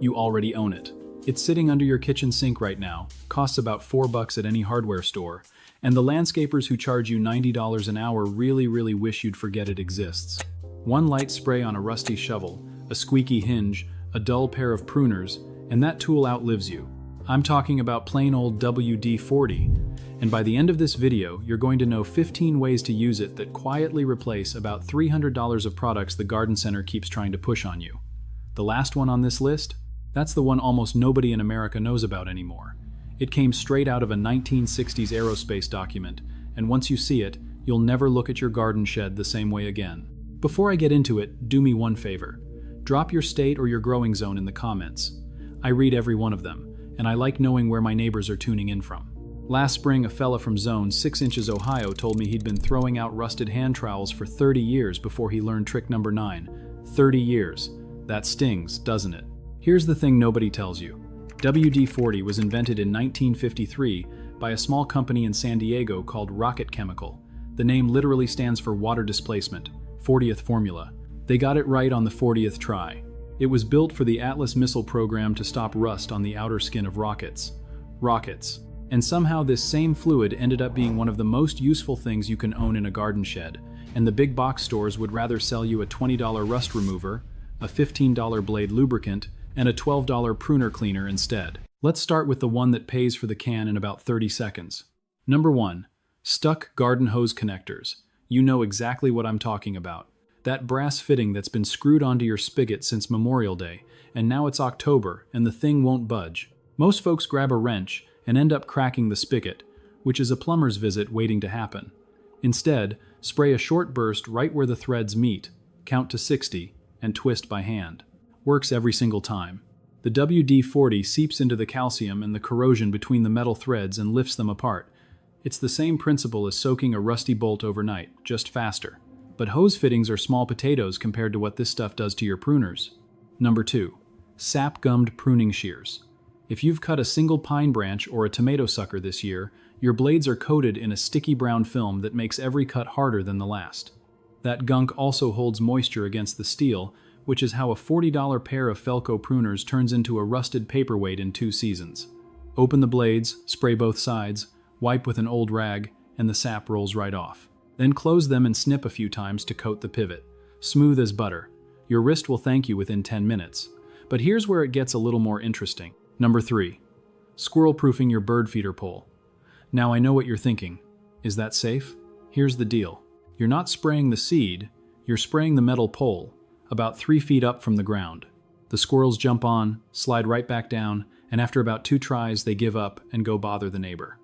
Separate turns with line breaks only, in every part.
You already own it. It's sitting under your kitchen sink right now, costs about $4 at any hardware store, and the landscapers who charge you $90 an hour really wish you'd forget it exists. One light spray on a rusty shovel, a squeaky hinge, a dull pair of pruners, and that tool outlives you. I'm talking about plain old WD-40, and by the end of this video, you're going to know 15 ways to use it that quietly replace about $300 of products the garden center keeps trying to push on you. The last one on this list? That's the one almost nobody in America knows about anymore. It came straight out of a 1960s aerospace document, and once you see it, you'll never look at your garden shed the same way again. Before I get into it, do me one favor. Drop your state or your growing zone in the comments. I read every one of them, and I like knowing where my neighbors are tuning in from. Last spring, a fella from Zone 6 Inches, Ohio told me he'd been throwing out rusted hand trowels for 30 years before he learned trick number 9. 30 years. That stings, doesn't it? Here's the thing nobody tells you. WD-40 was invented in 1953 by a small company in San Diego called Rocket Chemical. The name literally stands for Water Displacement, 40th formula. They got it right on the 40th try. It was built for the Atlas missile program to stop rust on the outer skin of rockets. And somehow this same fluid ended up being one of the most useful things you can own in a garden shed, and the big box stores would rather sell you a $20 rust remover, a $15 blade lubricant, and a $12 pruner cleaner instead. Let's start with the one that pays for the can in about 30 seconds. Number 1. Stuck garden hose connectors. You know exactly what I'm talking about. That brass fitting that's been screwed onto your spigot since Memorial Day, and now it's October, and the thing won't budge. Most folks grab a wrench and end up cracking the spigot, which is a plumber's visit waiting to happen. Instead, spray a short burst right where the threads meet, count to 60, and twist by hand. Works every single time. The WD-40 seeps into the calcium and the corrosion between the metal threads and lifts them apart. It's the same principle as soaking a rusty bolt overnight, just faster. But hose fittings are small potatoes compared to what this stuff does to your pruners. Number 2. Sap-gummed pruning shears. If you've cut a single pine branch or a tomato sucker this year, your blades are coated in a sticky brown film that makes every cut harder than the last. That gunk also holds moisture against the steel, which is how a $40 pair of Felco pruners turns into a rusted paperweight in 2 seasons. Open the blades, spray both sides, wipe with an old rag, and the sap rolls right off. Then close them and snip a few times to coat the pivot. Smooth as butter. Your wrist will thank you within 10 minutes. But here's where it gets a little more interesting. Number 3. Squirrel-proofing your bird feeder pole. Now I know what you're thinking. Is that safe? Here's the deal. You're not spraying the seed, you're spraying the metal pole, about 3 feet up from the ground. The squirrels jump on, slide right back down, and after about 2 tries they give up and go bother the neighbor.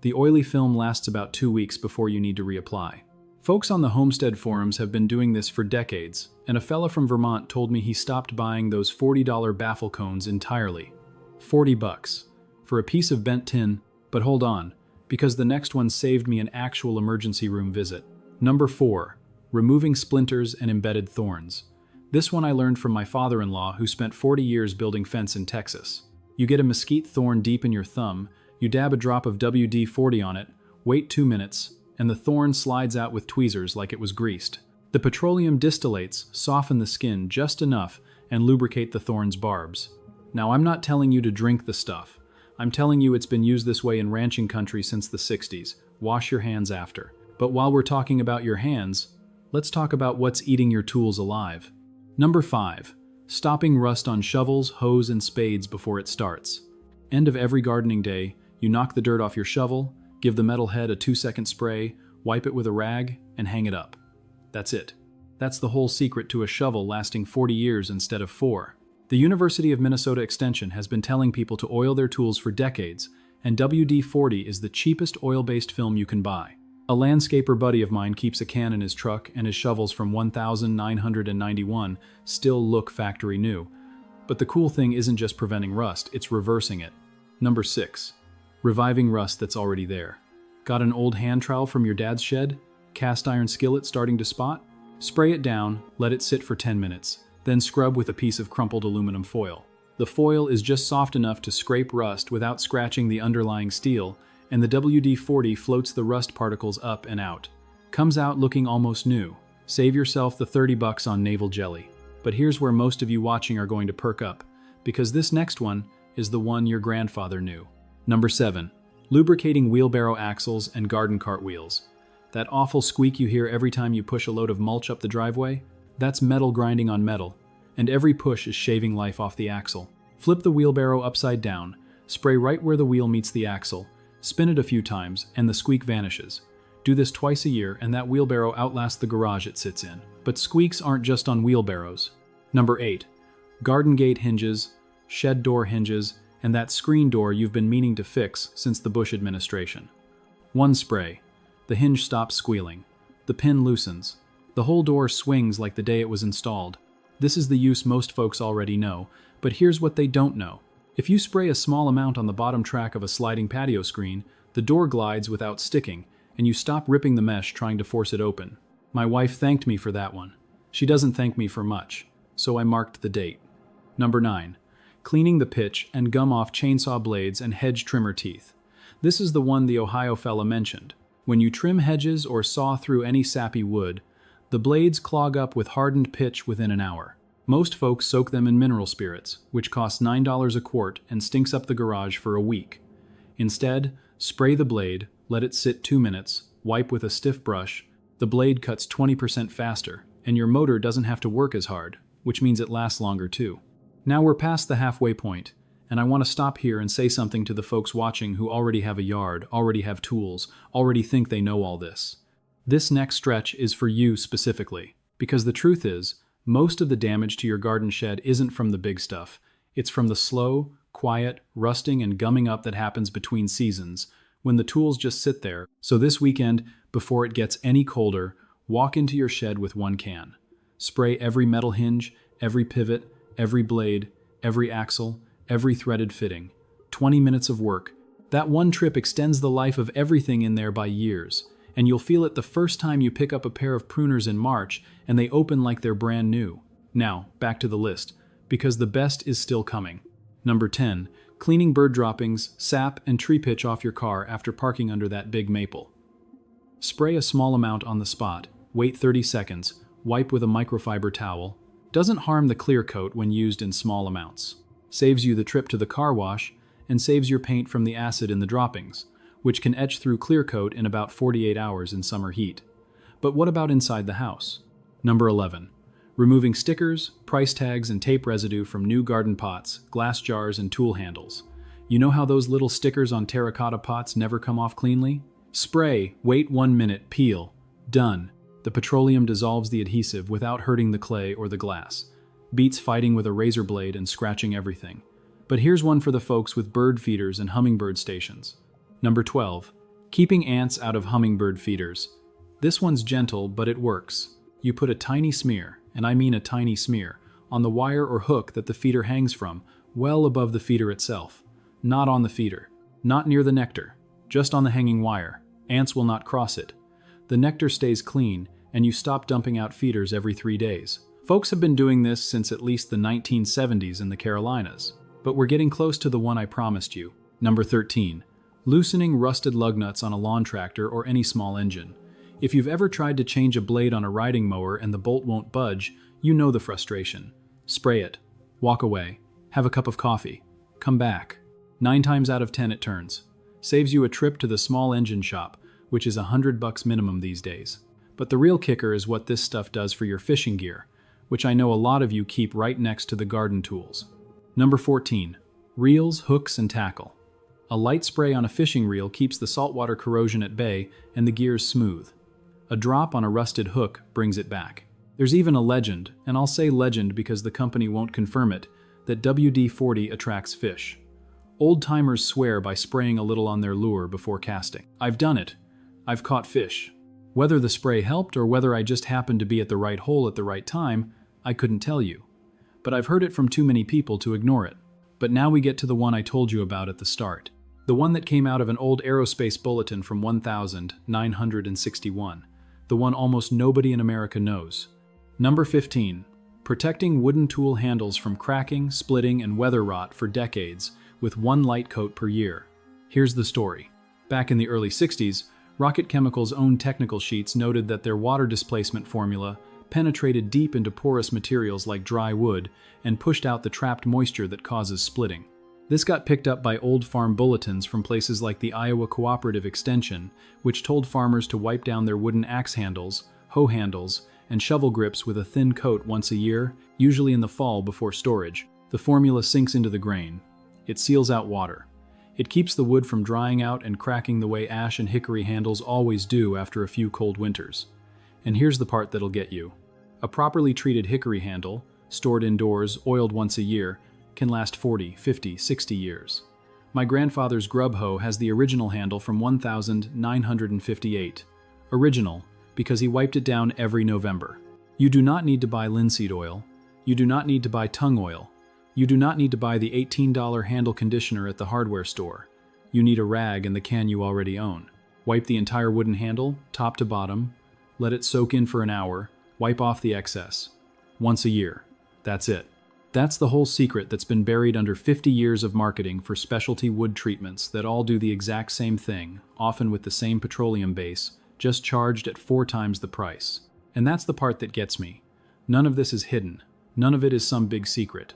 The oily film lasts about 2 weeks before you need to reapply. Folks on the homestead forums have been doing this for decades, and a fella from Vermont told me he stopped buying those $40 baffle cones entirely. $40 for a piece of bent tin, but hold on, because the next one saved me an actual emergency room visit. Number 4. Removing splinters and embedded thorns. This one I learned from my father-in-law who spent 40 years building fence in Texas. You get a mesquite thorn deep in your thumb, you dab a drop of WD-40 on it, wait 2 minutes, and the thorn slides out with tweezers like it was greased. The petroleum distillates, soften the skin just enough, and lubricate the thorn's barbs. Now I'm not telling you to drink the stuff. I'm telling you it's been used this way in ranching country since the 60s. Wash your hands after. But while we're talking about your hands, let's talk about what's eating your tools alive. Number 5. Stopping rust on shovels, hose, and spades before it starts. End of every gardening day, you knock the dirt off your shovel, give the metal head a 2-second spray, wipe it with a rag, and hang it up. That's it. That's the whole secret to a shovel lasting 40 years instead of 4. The University of Minnesota Extension has been telling people to oil their tools for decades, and WD-40 is the cheapest oil-based film you can buy. A landscaper buddy of mine keeps a can in his truck, and his shovels from 1991 still look factory new. But the cool thing isn't just preventing rust, it's reversing it. Number 6. Reviving rust that's already there. Got an old hand trowel from your dad's shed? Cast iron skillet starting to spot? Spray it down, let it sit for 10 minutes. Then scrub with a piece of crumpled aluminum foil. The foil is just soft enough to scrape rust without scratching the underlying steel, and the WD-40 floats the rust particles up and out. Comes out looking almost new. Save yourself the $30 on navel jelly. But here's where most of you watching are going to perk up. because this next one is the one your grandfather knew. Number 7. Lubricating wheelbarrow axles and garden cart wheels. That awful squeak you hear every time you push a load of mulch up the driveway? That's metal grinding on metal, and every push is shaving life off the axle. Flip the wheelbarrow upside down, spray right where the wheel meets the axle, spin it a few times, and the squeak vanishes. Do this twice a year, and that wheelbarrow outlasts the garage it sits in. But squeaks aren't just on wheelbarrows. Number 8. Garden gate hinges, shed door hinges, and that screen door you've been meaning to fix since the Bush administration. One spray. The hinge stops squealing. The pin loosens. The whole door swings like the day it was installed. This is the use most folks already know, but here's what they don't know. If you spray a small amount on the bottom track of a sliding patio screen, the door glides without sticking, and you stop ripping the mesh trying to force it open. My wife thanked me for that one. She doesn't thank me for much, so I marked the date. Number 9. Cleaning the pitch and gum off chainsaw blades and hedge trimmer teeth. This is the one the Ohio fella mentioned. When you trim hedges or saw through any sappy wood, the blades clog up with hardened pitch within an hour. Most folks soak them in mineral spirits, which costs $9 a quart and stinks up the garage for a week. Instead, spray the blade, let it sit 2 minutes, wipe with a stiff brush. The blade cuts 20% faster, and your motor doesn't have to work as hard, which means it lasts longer too. Now we're past the halfway point, and I want to stop here and say something to the folks watching who already have a yard, already have tools, already think they know all this. This next stretch is for you specifically, because the truth is, most of the damage to your garden shed isn't from the big stuff. It's from the slow, quiet, rusting and gumming up that happens between seasons, when the tools just sit there. So this weekend, before it gets any colder, walk into your shed with one can. Spray every metal hinge, every pivot, every blade, every axle, every threaded fitting. 20 minutes of work. That one trip extends the life of everything in there by years, and you'll feel it the first time you pick up a pair of pruners in March and they open like they're brand new. Now, back to the list, because the best is still coming. Number 10. Cleaning bird droppings, sap, and tree pitch off your car after parking under that big maple. Spray a small amount on the spot, wait 30 seconds, wipe with a microfiber towel. Doesn't harm the clear coat when used in small amounts. Saves you the trip to the car wash, and saves your paint from the acid in the droppings, which can etch through clear coat in about 48 hours in summer heat. But what about inside the house? Number 11. Removing stickers, price tags, and tape residue from new garden pots, glass jars, and tool handles. You know how those little stickers on terracotta pots never come off cleanly? Spray, wait 1 minute, peel. Done. The petroleum dissolves the adhesive without hurting the clay or the glass. Beats fighting with a razor blade and scratching everything. But here's one for the folks with bird feeders and hummingbird stations. Number 12. Keeping ants out of hummingbird feeders. This one's gentle, but it works. You put a tiny smear, and I mean a tiny smear, on the wire or hook that the feeder hangs from, well above the feeder itself. Not on the feeder. Not near the nectar. Just on the hanging wire. Ants will not cross it. The nectar stays clean, and you stop dumping out feeders every 3 days. Folks have been doing this since at least the 1970s in the Carolinas, but we're getting close to the one I promised you. Number 13. Loosening rusted lug nuts on a lawn tractor or any small engine. If you've ever tried to change a blade on a riding mower and the bolt won't budge, you know the frustration. Spray it. Walk away. Have a cup of coffee. Come back. 9 times out of 10 it turns. Saves you a trip to the small engine shop, which is $100 minimum these days. But the real kicker is what this stuff does for your fishing gear, which I know a lot of you keep right next to the garden tools. Number 14. Reels, hooks, and tackle. A light spray on a fishing reel keeps the saltwater corrosion at bay and the gears smooth. A drop on a rusted hook brings it back. There's even a legend, and I'll say legend because the company won't confirm it, that WD-40 attracts fish. Old-timers swear by spraying a little on their lure before casting. I've done it. I've caught fish. Whether the spray helped or whether I just happened to be at the right hole at the right time, I couldn't tell you. But I've heard it from too many people to ignore it. But now we get to the one I told you about at the start. The one that came out of an old aerospace bulletin from 1961. The one almost nobody in America knows. Number 15. Protecting wooden tool handles from cracking, splitting, and weather rot for decades with one light coat per year. Here's the story. Back in the early 60s, Rocket Chemical's own technical sheets noted that their water displacement formula penetrated deep into porous materials like dry wood, and pushed out the trapped moisture that causes splitting. This got picked up by old farm bulletins from places like the Iowa Cooperative Extension, which told farmers to wipe down their wooden axe handles, hoe handles, and shovel grips with a thin coat once a year, usually in the fall before storage. The formula sinks into the grain. It seals out water. It keeps the wood from drying out and cracking the way ash and hickory handles always do after a few cold winters. And here's the part that'll get you. A properly treated hickory handle, stored indoors, oiled once a year, can last 40, 50, 60 years. My grandfather's grub hoe has the original handle from 1958. Original, because he wiped it down every November. You do not need to buy linseed oil. You do not need to buy tung oil. You do not need to buy the $18 handle conditioner at the hardware store. You need a rag and the can you already own. Wipe the entire wooden handle, top to bottom, let it soak in for an hour, wipe off the excess. Once a year. That's it. That's the whole secret that's been buried under 50 years of marketing for specialty wood treatments that all do the exact same thing, often with the same petroleum base, just charged at 4 times the price. And that's the part that gets me. None of this is hidden. None of it is some big secret.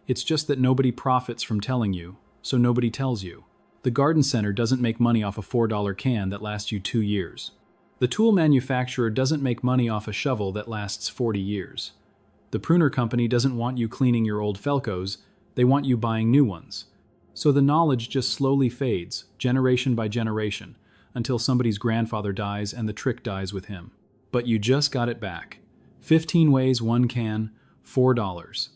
It's just that nobody profits from telling you, so nobody tells you. The garden center doesn't make money off a $4 can that lasts you 2 years. The tool manufacturer doesn't make money off a shovel that lasts 40 years. The pruner company doesn't want you cleaning your old Felcos, they want you buying new ones. So the knowledge just slowly fades, generation by generation, until somebody's grandfather dies and the trick dies with him. But you just got it back. 15 ways, 1 can, $4.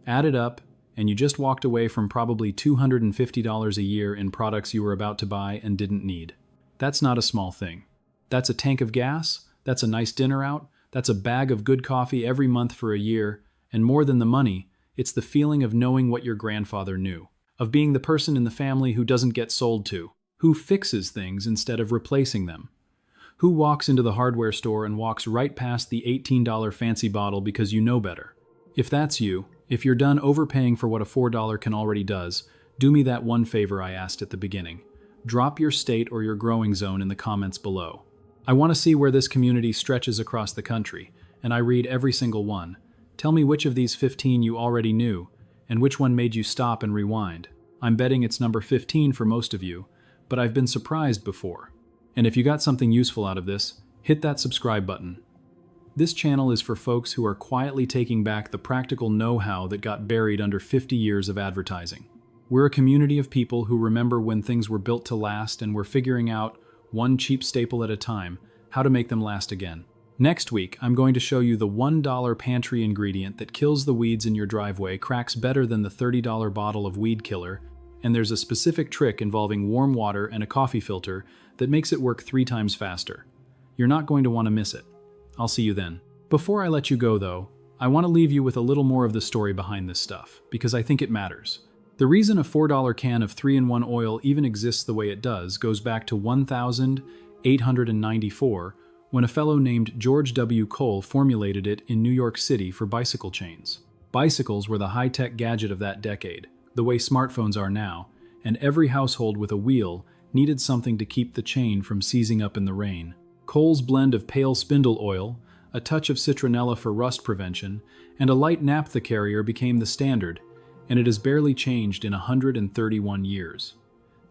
Add it up, and you just walked away from probably $250 a year in products you were about to buy and didn't need. That's not a small thing. That's a tank of gas, that's a nice dinner out, that's a bag of good coffee every month for a year, and more than the money, it's the feeling of knowing what your grandfather knew, of being the person in the family who doesn't get sold to, who fixes things instead of replacing them, who walks into the hardware store and walks right past the $18 fancy bottle because you know better. If that's you, if you're done overpaying for what a $4 can already does, do me that one favor I asked at the beginning. Drop your state or your growing zone in the comments below. I want to see where this community stretches across the country, and I read every single one. Tell me which of these 15 you already knew, and which one made you stop and rewind. I'm betting it's number 15 for most of you, but I've been surprised before. And if you got something useful out of this, hit that subscribe button. This channel is for folks who are quietly taking back the practical know-how that got buried under 50 years of advertising. We're a community of people who remember when things were built to last and we're figuring out, one cheap staple at a time, how to make them last again. Next week, I'm going to show you the $1 pantry ingredient that kills the weeds in your driveway, cracks better than the $30 bottle of weed killer, and there's a specific trick involving warm water and a coffee filter that makes it work 3 times faster. You're not going to want to miss it. I'll see you then. Before I let you go though, I want to leave you with a little more of the story behind this stuff, because I think it matters. The reason a $4 can of 3-in-1 oil even exists the way it does goes back to 1894, when a fellow named George W. Cole formulated it in New York City for bicycle chains. Bicycles were the high-tech gadget of that decade, the way smartphones are now, and every household with a wheel needed something to keep the chain from seizing up in the rain. Cole's blend of pale spindle oil, a touch of citronella for rust prevention, and a light naphtha carrier became the standard, and it has barely changed in 131 years.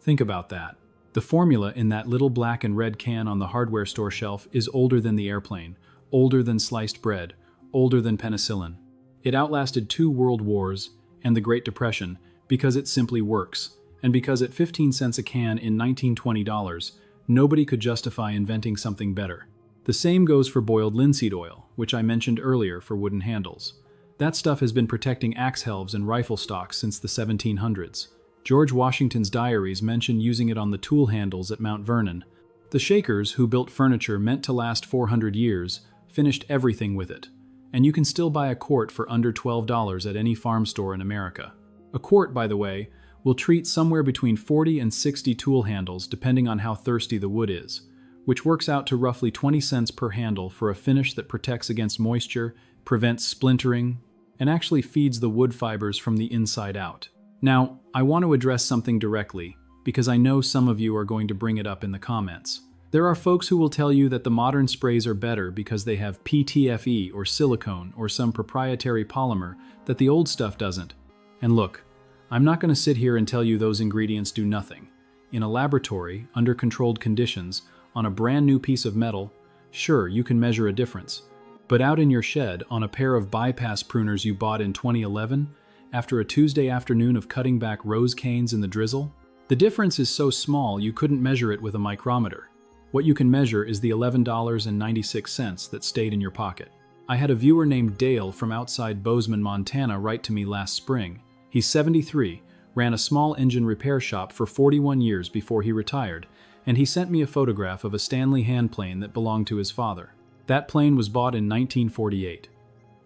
Think about that. The formula in that little black and red can on the hardware store shelf is older than the airplane, older than sliced bread, older than penicillin. It outlasted 2 world wars and the Great Depression because it simply works, and because at 15 cents a can in $1920, nobody could justify inventing something better. The same goes for boiled linseed oil, which I mentioned earlier for wooden handles. That stuff has been protecting axe helves and rifle stocks since the 1700s. George Washington's diaries mention using it on the tool handles at Mount Vernon. The Shakers, who built furniture meant to last 400 years, finished everything with it. And you can still buy a quart for under $12 at any farm store in America. A quart, by the way, will treat somewhere between 40 and 60 tool handles depending on how thirsty the wood is, which works out to roughly 20 cents per handle for a finish that protects against moisture, prevents splintering, and actually feeds the wood fibers from the inside out. Now, I want to address something directly, because I know some of you are going to bring it up in the comments. There are folks who will tell you that the modern sprays are better because they have PTFE or silicone or some proprietary polymer that the old stuff doesn't. And look, I'm not going to sit here and tell you those ingredients do nothing. In a laboratory, under controlled conditions, on a brand new piece of metal, sure, you can measure a difference. But out in your shed, on a pair of bypass pruners you bought in 2011, after a Tuesday afternoon of cutting back rose canes in the drizzle, the difference is so small you couldn't measure it with a micrometer. What you can measure is the $11.96 that stayed in your pocket. I had a viewer named Dale from outside Bozeman, Montana write to me last spring. He's 73, ran a small engine repair shop for 41 years before he retired, and he sent me a photograph of a Stanley handplane that belonged to his father. That plane was bought in 1948.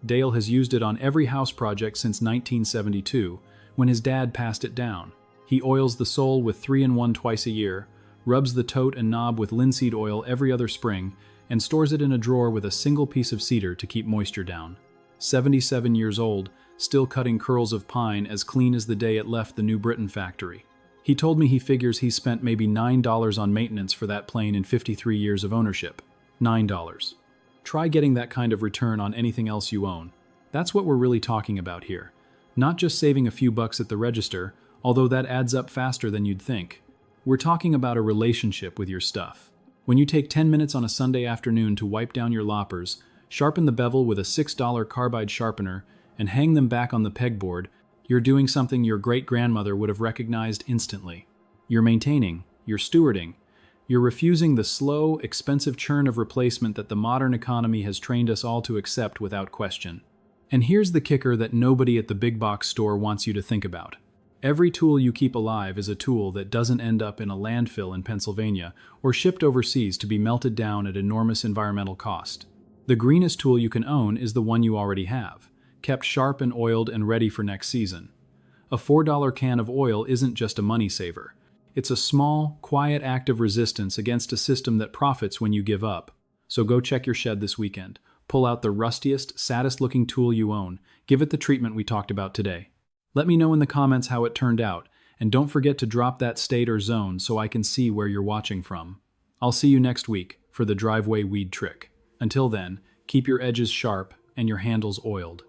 Dale has used it on every house project since 1972, when his dad passed it down. He oils the sole with 3-in-1 twice a year, rubs the tote and knob with linseed oil every other spring, and stores it in a drawer with a single piece of cedar to keep moisture down. 77 years old, still cutting curls of pine as clean as the day it left the New Britain factory. He told me he figures he spent maybe $9 on maintenance for that plane in 53 years of ownership. $9. Try getting that kind of return on anything else you own. That's what we're really talking about here. Not just saving a few bucks at the register, although that adds up faster than you'd think. We're talking about a relationship with your stuff. When you take 10 minutes on a Sunday afternoon to wipe down your loppers, sharpen the bevel with a $6 carbide sharpener, and hang them back on the pegboard, you're doing something your great-grandmother would have recognized instantly. You're maintaining, you're stewarding, you're refusing the slow, expensive churn of replacement that the modern economy has trained us all to accept without question. And here's the kicker that nobody at the big box store wants you to think about. Every tool you keep alive is a tool that doesn't end up in a landfill in Pennsylvania or shipped overseas to be melted down at enormous environmental cost. The greenest tool you can own is the one you already have, kept sharp and oiled and ready for next season. A $4 can of oil isn't just a money saver. It's a small, quiet act of resistance against a system that profits when you give up. So go check your shed this weekend. Pull out the rustiest, saddest-looking tool you own. Give it the treatment we talked about today. Let me know in the comments how it turned out, and don't forget to drop that state or zone so I can see where you're watching from. I'll see you next week for the driveway weed trick. Until then, keep your edges sharp and your handles oiled.